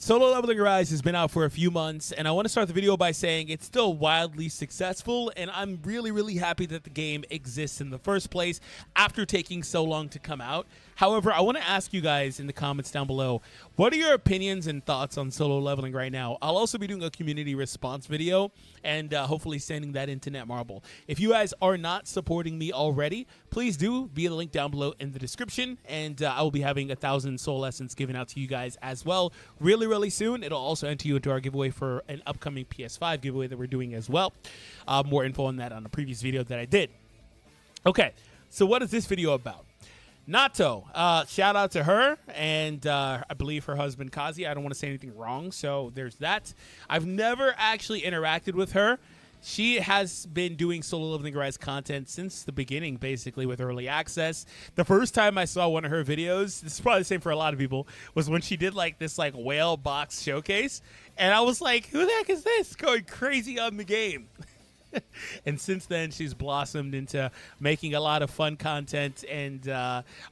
Solo Leveling Rise has been out for a few months, and I want to start the video by saying it's still wildly successful, and I'm really happy that the game exists in the first place after taking so long to come out. However, I want to ask you guys in the comments down below, what are your opinions and thoughts on Solo Leveling right now? I'll also be doing a community response video and hopefully sending that into Netmarble. If you guys are not supporting me already, please do via the link down below in the description, and I will be having 1,000 Soul Essence given out to you guys as well really soon. It'll also enter you into our giveaway for an upcoming PS5 giveaway that we're doing as well. More info on that on a previous video that I did. Okay, so what is this video about? Nato, shout out to her and I believe her husband Kazi. I don't want to say anything wrong, so there's that. I've never actually interacted with her. She has been doing Solo Leveling Rise content since the beginning, basically, with early access. The first time I saw one of her videos, this is probably the same for a lot of people, was when she did this whale box showcase, and I was like, who the heck is this? Going crazy on the game. And since then, she's blossomed into making a lot of fun content and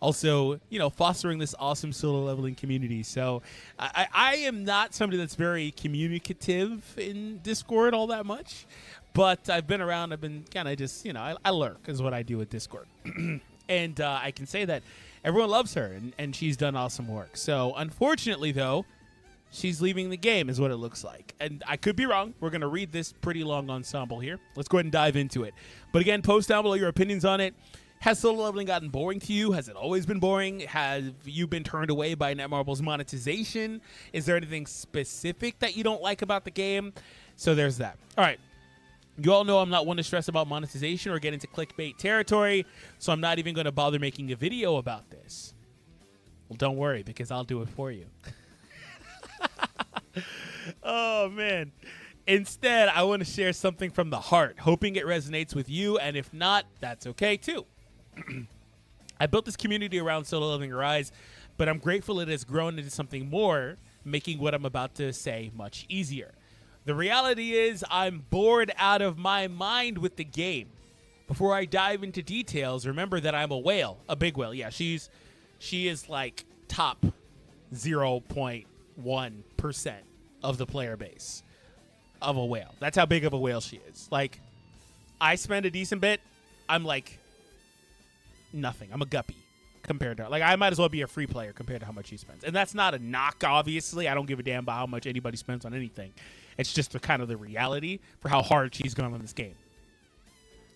also, fostering this awesome solo leveling community. So I am not somebody that's very communicative in Discord all that much, but I've been around. I've been kind of just, I lurk is what I do with Discord. And I can say that everyone loves her and she's done awesome work. So unfortunately, though, she's leaving the game is what it looks like. And I could be wrong. We're going to read this pretty long ensemble here. Let's go ahead and dive into it. But again, post down below your opinions on it. Has solo leveling gotten boring to you? Has it always been boring? Have you been turned away by Netmarble's monetization? Is there anything specific that you don't like about the game? So there's that. All right. You all know I'm not one to stress about monetization or get into clickbait territory, so I'm not even going to bother making a video about this. Well, don't worry, because I'll do it for you. Oh, man. Instead, I want to share something from the heart, hoping it resonates with you, and if not, that's okay, too. I built this community around Solo Leveling Rise, but I'm grateful it has grown into something more, making what I'm about to say much easier. The reality is I'm bored out of my mind with the game. Before I dive into details, remember that I'm a whale, a big whale. Yeah, she is like top 0.1% of the player base of a whale. That's how big of a whale she is. Like, I spend a decent bit. I'm like nothing. I'm a guppy compared to her. Like, I might as well be a free player compared to how much she spends. And that's not a knock, obviously. I don't give a damn about how much anybody spends on anything. It's just the kind of the reality for how hard she's gone on this game.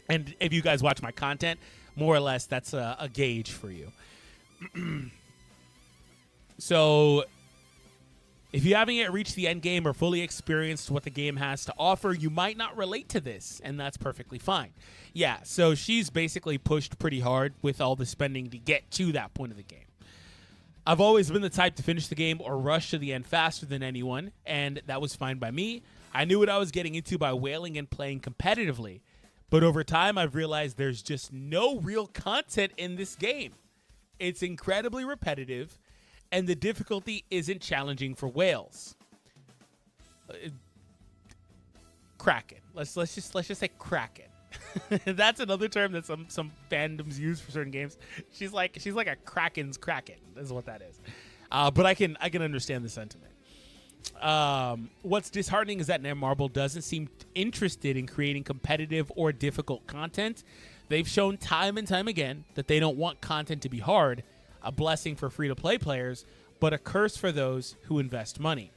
And if you guys watch my content, more or less, that's a gauge for you. So if you haven't yet reached the end game or fully experienced what the game has to offer, you might not relate to this, and that's perfectly fine. Yeah, so she's basically pushed pretty hard with all the spending to get to that point of the game. I've always been the type to finish the game or rush to the end faster than anyone, and that was fine by me. I knew what I was getting into by whaling and playing competitively, but over time I've realized there's just no real content in this game. It's incredibly repetitive, and the difficulty isn't challenging for whales. Kraken. Let's just say Kraken. That's another term that some fandoms use for certain games. She's like a Kraken's Kraken. Is what that is. But I can understand the sentiment. What's disheartening is that Netmarble doesn't seem interested in creating competitive or difficult content. They've shown time and time again that they don't want content to be hard, a blessing for free-to-play players, but a curse for those who invest money.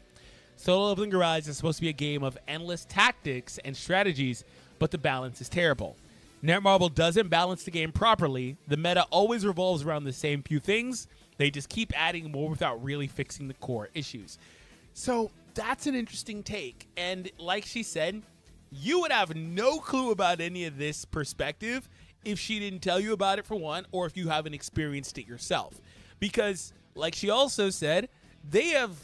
Solo Leveling Rise is supposed to be a game of endless tactics and strategies, but the balance is terrible. Netmarble doesn't balance the game properly. The meta always revolves around the same few things. They just keep adding more without really fixing the core issues. So that's an interesting take. And like she said, you would have no clue about any of this perspective if she didn't tell you about it, for one, or if you haven't experienced it yourself. Because, like she also said, they have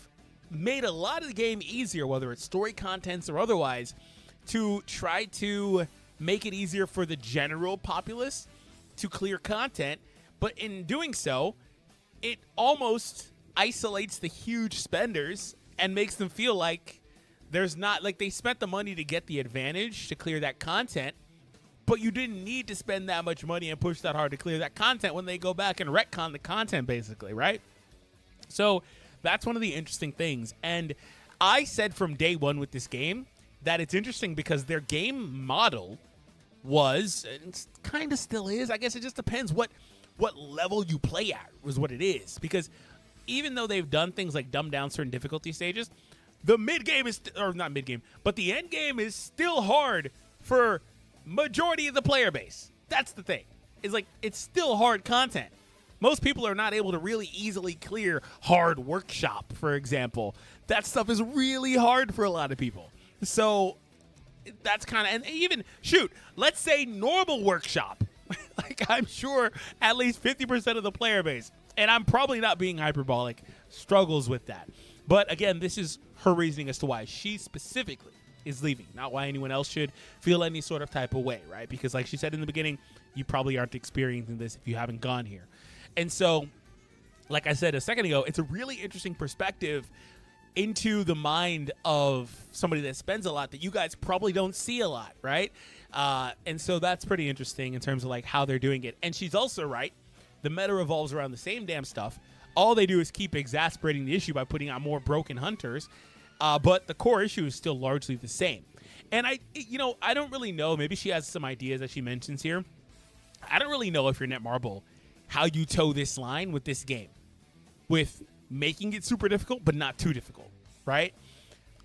made a lot of the game easier, whether it's story contents or otherwise, to try to make it easier for the general populace to clear content. But in doing so, it almost isolates the huge spenders and makes them feel like there's not, like, they spent the money to get the advantage to clear that content, but you didn't need to spend that much money and push that hard to clear that content when they go back and retcon the content, basically, right? So That's one of the interesting things. And I said from day one with this game that it's interesting because their game model was, and kind of still is, I guess it just depends what level you play at was what it is. Because even though they've done things like dumb down certain difficulty stages, the mid game is, or not mid game, but the end game is still hard for majority of the player base. That's the thing. It's like, it's still hard content. Most people are not able to really easily clear hard workshop, for example. That stuff is really hard for a lot of people. So that's kind of, and even, shoot, let's say normal workshop. Like, I'm sure at least 50% of the player base, and I'm probably not being hyperbolic, struggles with that. But again, this is her reasoning as to why she specifically is leaving, not why anyone else should feel any sort of type of way, right? Because like she said in the beginning, you probably aren't experiencing this if you haven't gone here. And so, like I said a second ago, it's a really interesting perspective into the mind of somebody that spends a lot that you guys probably don't see a lot, right? And so that's pretty interesting in terms of like how they're doing it. And she's also right. The meta revolves around the same damn stuff. All they do is keep exasperating the issue by putting out more broken hunters. But the core issue is still largely the same. And I don't really know. Maybe she has some ideas that she mentions here. I don't really know if you're Netmarble, how you toe this line with this game, with making it super difficult, but not too difficult, right?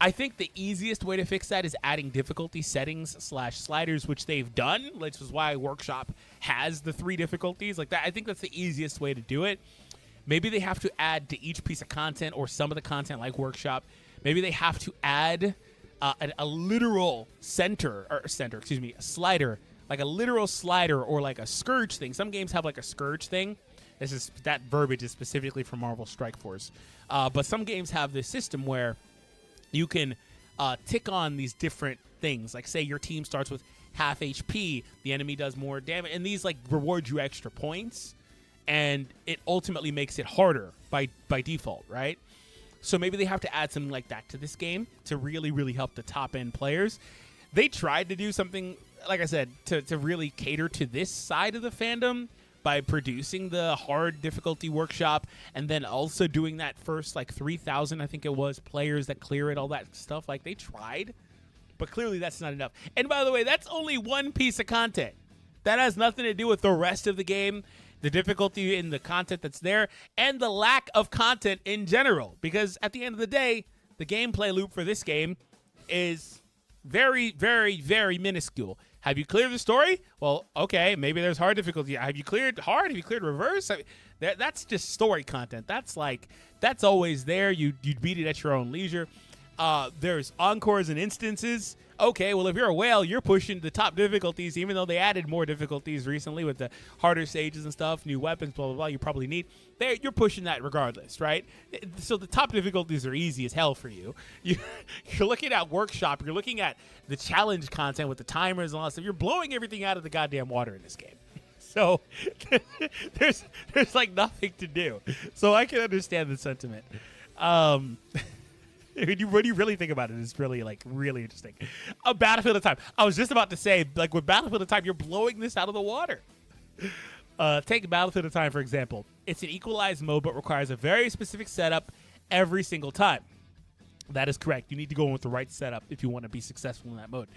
I think the easiest way to fix that is adding difficulty settings / sliders, which they've done, which is why Workshop has the 3 difficulties like that. I think that's the easiest way to do it. Maybe they have to add to each piece of content or some of the content like Workshop. Maybe they have to add a literal slider, like a literal slider or like a scourge thing. Some games have like a scourge thing. That verbiage is specifically for Marvel Strike Force. But some games have this system where you can tick on these different things. Like say your team starts with half HP, the enemy does more damage, and these like reward you extra points, and it ultimately makes it harder by default, right? So maybe they have to add something like that to this game to really, really help the top-end players. They tried to do something, like I said, to really cater to this side of the fandom by producing the hard difficulty workshop and then also doing that first, like, 3,000, I think it was, players that clear it, all that stuff. Like, they tried, but clearly that's not enough. And by the way, that's only one piece of content. That has nothing to do with the rest of the game, the difficulty in the content that's there, and the lack of content in general. Because at the end of the day, the gameplay loop for this game is very, very, very minuscule. Have you cleared the story? Well, okay, maybe there's hard difficulty. Have you cleared hard? Have you cleared reverse? That's just story content. That's always there. You'd beat it at your own leisure. There's encores and instances. Okay, well, if you're a whale, you're pushing the top difficulties, even though they added more difficulties recently with the harder stages and stuff, new weapons, blah, blah, blah, you probably need. You're pushing that regardless, right? So the top difficulties are easy as hell for you. You're looking at Workshop. You're looking at the challenge content with the timers and all that stuff. You're blowing everything out of the goddamn water in this game. So there's like nothing to do. So I can understand the sentiment. When you really think about it, it's really, like, really interesting. A Battlefield of Time. I was just about to say, like, with Battlefield of Time, you're blowing this out of the water. Take Battlefield of Time, for example. It's an equalized mode, but requires a very specific setup every single time. That is correct. You need to go in with the right setup if you want to be successful in that mode.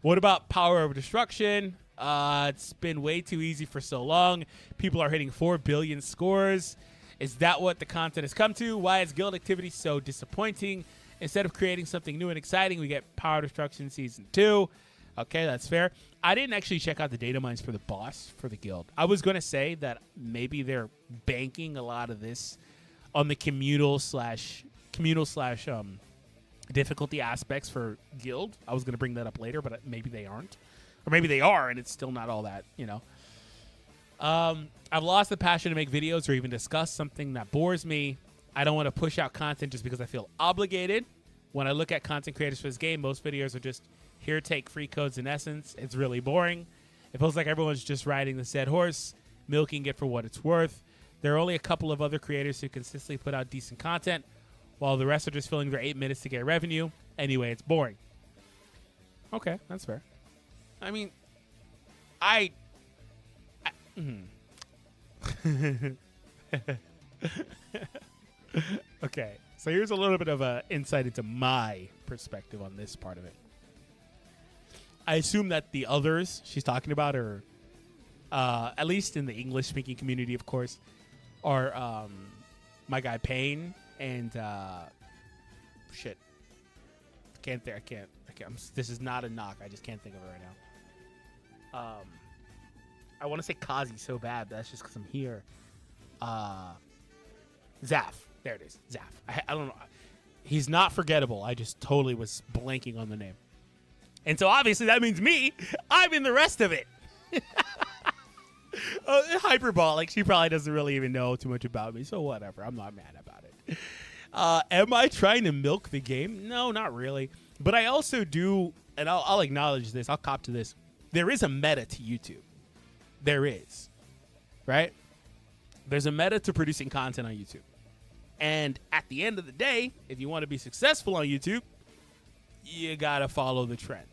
What about Power Over Destruction? It's been way too easy for so long. People are hitting 4 billion scores. Is that what the content has come to? Why is guild activity so disappointing? Instead of creating something new and exciting, we get Power Destruction Season 2. Okay, that's fair. I didn't actually check out the data mines for the boss for the guild. I was going to say that maybe they're banking a lot of this on the communal slash difficulty aspects for guild. I was going to bring that up later, but maybe they aren't. Or maybe they are, and it's still not all that, you know. I've lost the passion to make videos or even discuss something that bores me. I don't want to push out content just because I feel obligated. When I look at content creators for this game, most videos are just, here, take free codes in essence. It's really boring. It feels like everyone's just riding the said horse, milking it for what it's worth. There are only a couple of other creators who consistently put out decent content, while the rest are just filling their 8 minutes to get revenue. Anyway, it's boring. Okay, that's fair. I mean, Okay. So here's a little bit of an insight into my perspective on this part of it. I assume that the others she's talking about are, at least in the English-speaking community, of course, are my guy Payne and shit. I can't. This is not a knock. I just can't think of it right now. I want to say Kazi so bad, but that's just because I'm here. Zaf. There it is. Zaf. I don't know. He's not forgettable. I just totally was blanking on the name. And so obviously that means me. I'm in the rest of it. Hyperbolic. She probably doesn't really even know too much about me, so whatever. I'm not mad about it. Am I trying to milk the game? No, not really. But I also do, and I'll acknowledge this. I'll cop to this. There is a meta to YouTube. There is. Right? There's a meta to producing content on YouTube. And at the end of the day, if you want to be successful on YouTube, you got to follow the trend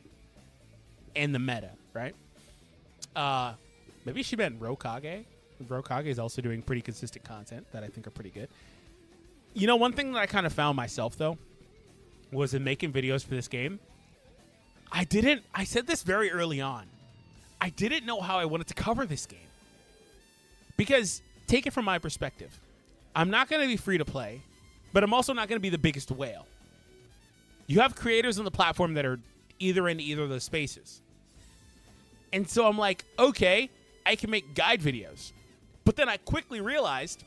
and the meta, right? Maybe she meant Rokage. Rokage is also doing pretty consistent content that I think are pretty good. You know, one thing that I kind of found myself, though, was in making videos for this game. I said this very early on. I didn't know how I wanted to cover this game. Because, take it from my perspective. I'm not going to be free to play, but I'm also not going to be the biggest whale. You have creators on the platform that are either in either of those spaces. And so I'm like, okay, I can make guide videos. But then I quickly realized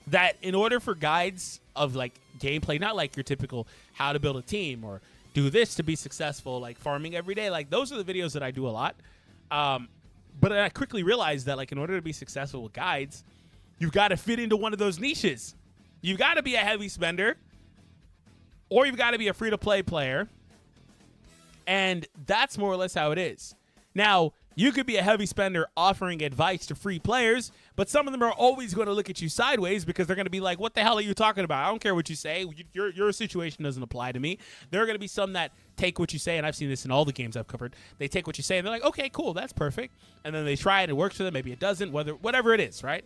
that in order for guides of like gameplay, not like your typical how to build a team or do this to be successful, like farming every day, like those are the videos that I do a lot. But then I quickly realized that like in order to be successful with guides, you've got to fit into one of those niches. You've got to be a heavy spender, or you've got to be a free-to-play player, and that's more or less how it is. Now, you could be a heavy spender offering advice to free players, but some of them are always going to look at you sideways because they're going to be like, what the hell are you talking about? I don't care what you say. Your situation doesn't apply to me. There are going to be some that take what you say, and I've seen this in all the games I've covered. They take what you say, and they're like, okay, cool, that's perfect. And then they try it, and it works for them. Maybe it doesn't, whatever it is, right?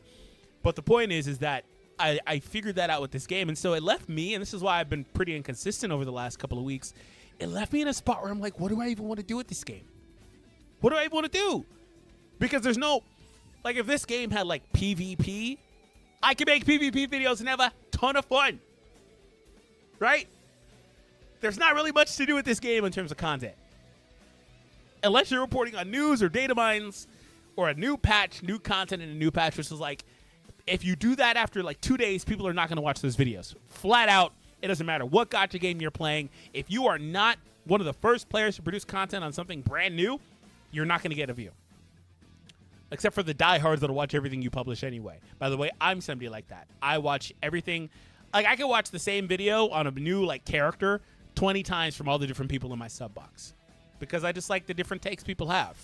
But the point is that I figured that out with this game, and so it left me, and this is why I've been pretty inconsistent over the last couple of weeks, it left me in a spot where I'm like, what do I even want to do with this game? What do I even want to do? Because there's no, like if this game had like PvP, I could make PvP videos and have a ton of fun, right? There's not really much to do with this game in terms of content. Unless you're reporting on news or data mines or a new patch, new content in a new patch, which is like, if you do that after like 2 days, people are not going to watch those videos. Flat out, it doesn't matter what gacha game you're playing. If you are not one of the first players to produce content on something brand new, you're not going to get a view. Except for the diehards that'll watch everything you publish anyway. By the way, I'm somebody like that. I watch everything. Like I can watch the same video on a new like character 20 times from all the different people in my sub box. Because I just like the different takes people have.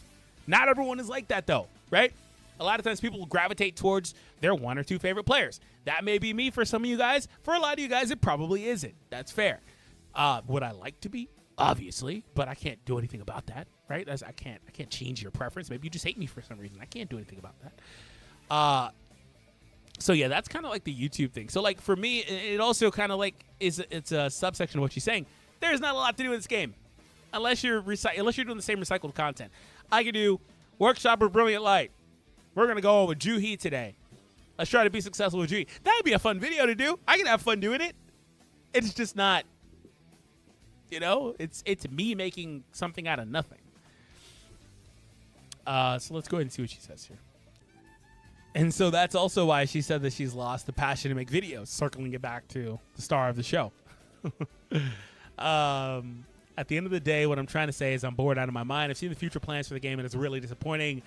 Not everyone is like that though, right? A lot of times people will gravitate towards their one or two favorite players. That may be me for some of you guys. For a lot of you guys, it probably isn't. That's fair. Would I like to be? Obviously, but I can't do anything about that, right? I can't change your preference. Maybe you just hate me for some reason. I can't do anything about that. So yeah, that's kind of like the YouTube thing. So like for me, it also kind of like it's a subsection of what she's saying. There's not a lot to do in this game, unless you're doing the same recycled content. I could do Workshop or Brilliant Light. We're going to go on with Juhi today. Let's try to be successful with Juhi. That would be a fun video to do. I can have fun doing it. It's just not, you know, it's me making something out of nothing. So let's go ahead and see what she says here. And so that's also why she said that she's lost the passion to make videos, circling it back to the star of the show. At the end of the day, what I'm trying to say is I'm bored out of my mind. I've seen the future plans for the game, and it's really disappointing.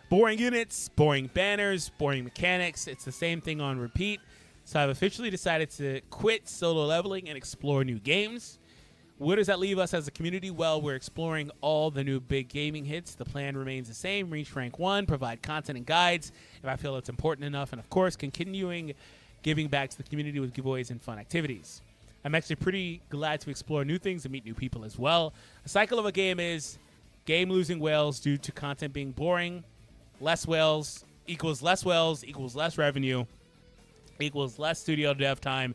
Boring units, boring banners, boring mechanics. It's the same thing on repeat. So I've officially decided to quit solo leveling and explore new games. Where does that leave us as a community? Well, we're exploring all the new big gaming hits. The plan remains the same. Reach rank 1, provide content and guides if I feel it's important enough. And, of course, continuing giving back to the community with giveaways and fun activities. I'm actually pretty glad to explore new things and meet new people as well. A cycle of a game is game losing whales due to content being boring. Less whales equals less revenue, equals less studio dev time,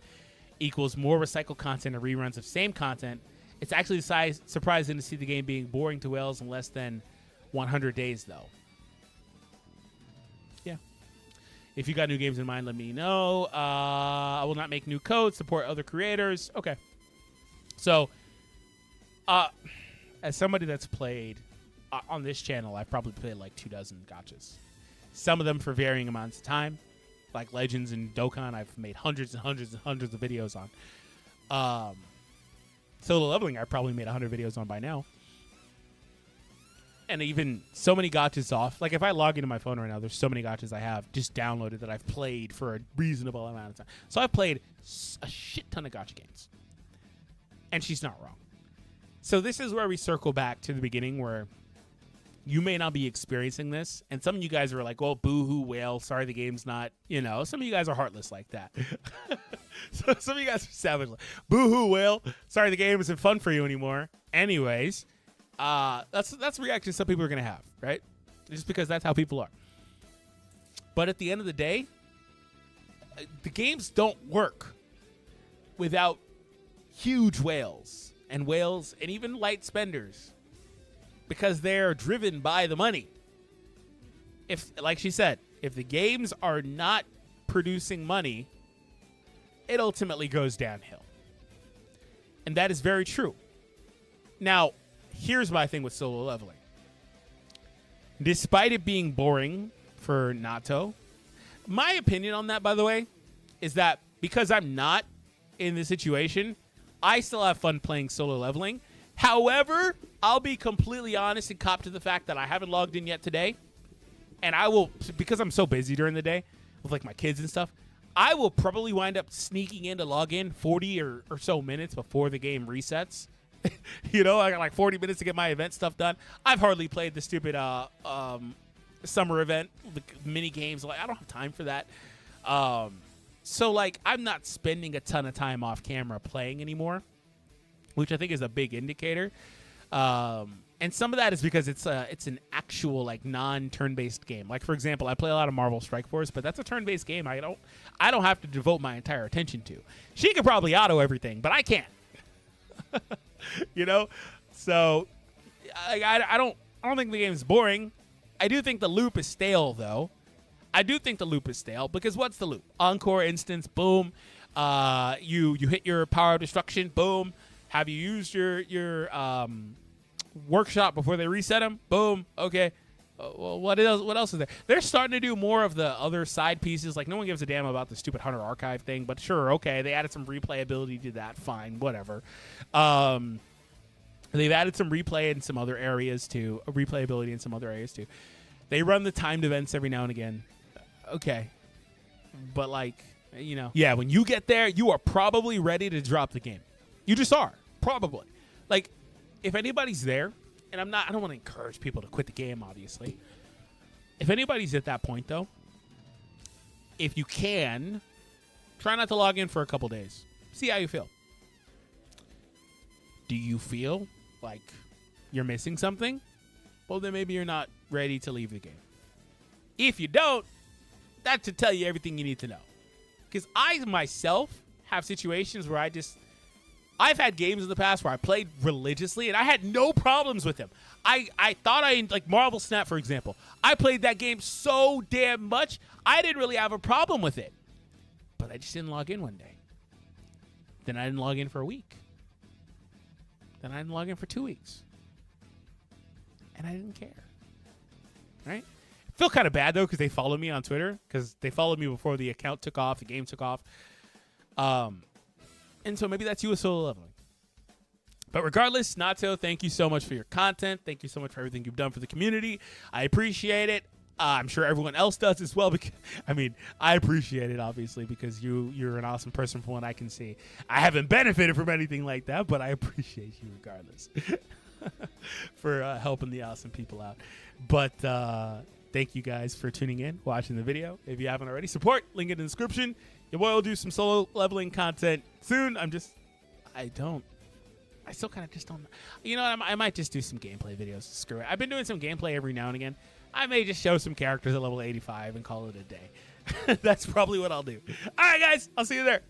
equals more recycled content or reruns of same content. It's actually surprising to see the game being boring to whales in less than 100 days, though. Yeah. If you got new games in mind, let me know. I will not make new code, support other creators. Okay. So, as somebody that's played on this channel, I've probably played like 24 gachas. Some of them for varying amounts of time. Like Legends and Dokkan, I've made hundreds and hundreds and hundreds of videos on. Solo leveling, I've probably made 100 videos on by now. And even so many gachas off. Like if I log into my phone right now, there's so many gachas I have just downloaded that I've played for a reasonable amount of time. So I've played a shit ton of gacha games. And she's not wrong. So this is where we circle back to the beginning where you may not be experiencing this. And some of you guys are like, well, boo-hoo, whale. Sorry, the game's not, you know. Some of you guys are heartless like that. So some of you guys are savage. Like, boo-hoo, whale. Sorry, the game isn't fun for you anymore. Anyways, that's the reaction some people are going to have, right? Just because that's how people are. But at the end of the day, the games don't work without huge whales and even light spenders. Because they're driven by the money. If, like she said, if the games are not producing money, it ultimately goes downhill. And that is very true. Now, here's my thing with solo leveling. Despite it being boring for Nato, my opinion on that, by the way, is that because I'm not in this situation, I still have fun playing solo leveling. However, I'll be completely honest and cop to the fact that I haven't logged in yet today. And I will, because I'm so busy during the day with like my kids and stuff, I will probably wind up sneaking in to log in 40 or so minutes before the game resets. You know, I got like 40 minutes to get my event stuff done. I've hardly played the stupid summer event, the mini games. Like, I don't have time for that. So like, I'm not spending a ton of time off camera playing anymore, which I think is a big indicator. And some of that is because it's an actual like non-turn-based game. Like for example, I play a lot of Marvel Strike Force, but that's a turn-based game. I don't have to devote my entire attention to. She could probably auto everything, but I can't. You know, so I don't think the game is boring. I do think the loop is stale, though. I do think the loop is stale because what's the loop? Encore instance, boom. You hit your power of destruction, boom. Have you used your workshop before they reset them? Boom. Okay. Well, what else is there? They're starting to do more of the other side pieces. Like, no one gives a damn about the stupid Hunter Archive thing, but sure, okay. They added some replayability to that. Fine, whatever. They've added some replay in some other areas too. Replayability in some other areas too. They run the timed events every now and again. Okay. But, like, you know. Yeah, when you get there, you are probably ready to drop the game. You just are. Probably. Like, if anybody's there, and I don't want to encourage people to quit the game, obviously. If anybody's at that point, though, if you can, try not to log in for a couple days. See how you feel. Do you feel like you're missing something? Well, then maybe you're not ready to leave the game. If you don't, that should tell you everything you need to know. Because I, myself, have situations where I've had games in the past where I played religiously and I had no problems with them. I thought like Marvel Snap, for example. I played that game so damn much, I didn't really have a problem with it. But I just didn't log in one day. Then I didn't log in for a week. Then I didn't log in for 2 weeks. And I didn't care. Right? I feel kind of bad, though, because they followed me on Twitter. Because they followed me before the account took off, the game took off. And so maybe that's you with solo leveling. But regardless, Nato, thank you so much for your content. Thank you so much for everything you've done for the community. I appreciate it. I'm sure everyone else does as well. Because, I appreciate it, obviously, because you're an awesome person from what I can see. I haven't benefited from anything like that, but I appreciate you regardless for helping the awesome people out. But thank you guys for tuning in, watching the video. If you haven't already, support, link in the description. Your boy will do some solo leveling content soon. I still kind of just don't. You know what? I might just do some gameplay videos. Screw it. I've been doing some gameplay every now and again. I may just show some characters at level 85 and call it a day. That's probably what I'll do. All right, guys. I'll see you there.